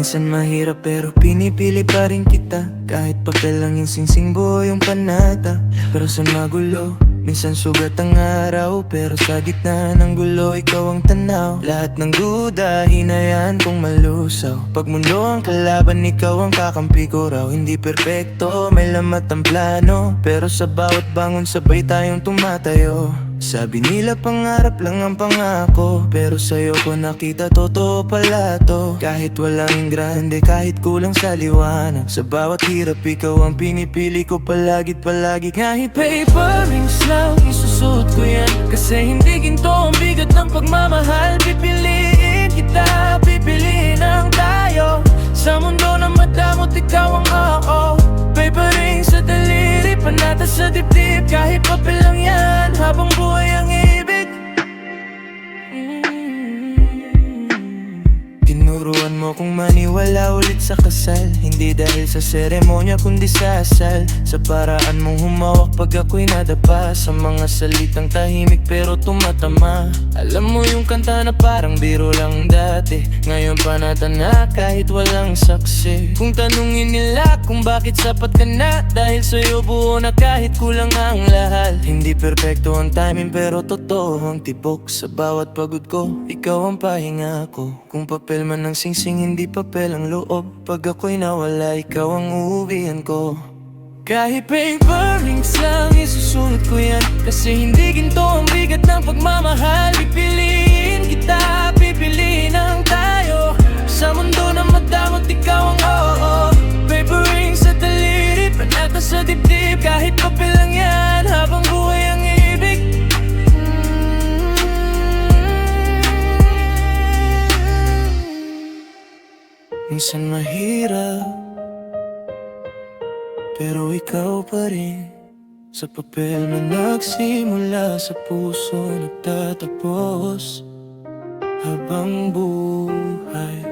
Minsan mahirap pero pinipili pa rin kita. Kahit papel lang yung singsing buhay yung panata. Pero sa magulo, minsan sugat ang araw. Pero sa gitna ng gulo, ikaw ang tanaw. Lahat ng duda, hinayaan kong malusaw. Pag mundo ang kalaban, ikaw ang kakampi ko raw. Hindi perpekto, may lamat ang plano. Pero sa bawat bangon, sabay tayong tumatayo. Sabi nila pangarap lang ang pangako, pero sa'yo ko nakita totoo pala to. Kahit walang grande, kahit kulang sa liwanag, sa bawat hirap ikaw ang pinipili ko palagit palagi. Kahit paper rings lang, isusuot ko yan. Kasi hindi ginto ang bigat ng pagmamahal. Pipiliin kita, pipiliin ang tayo. Sa mundo na madamot, ikaw ang oo. Paper rings sa daliri, panata sa dibdib. Kahit papel lang yan, habang buhay ang ibig. Tinuruan mo kong maniwala ulit sa kasal. Hindi dahil sa seremonya kundi sa asal. Sa paraan mong humawak pag ako'y nadapa. Sa mga salitang tahimik pero tumatama. Alam mo yung kanta na parang biro lang dati, ngayon panata na kahit walang saksi. Kung tanungin nila kung bakit sapat ka na, dahil sa'yo buo na kahit kulang ang lahat. Hindi perpekto ang timing pero totoo ang tibok. Sa bawat pagod ko, ikaw ang pahinga ko. Kung papel man ang singsing, hindi papel ang loob. Pag ako'y nawala, ikaw ang uuwihan ko. Kahit paper rings lang, isusuot ko yan. Kasi hindi ginto ang bigat ng pagmamahal. Pipiliin kita, pipiliin ang tayo. Sa mundo na madamot, ikaw ang oo. Paper rings sa daliri, panata sa dibdib. Kahit papel lang yan, habang buhay ang ibig. Minsan mahirap, pero ikaw pa rin. Sa papel na nagsimula, sa puso nagtatapos. Habang buhay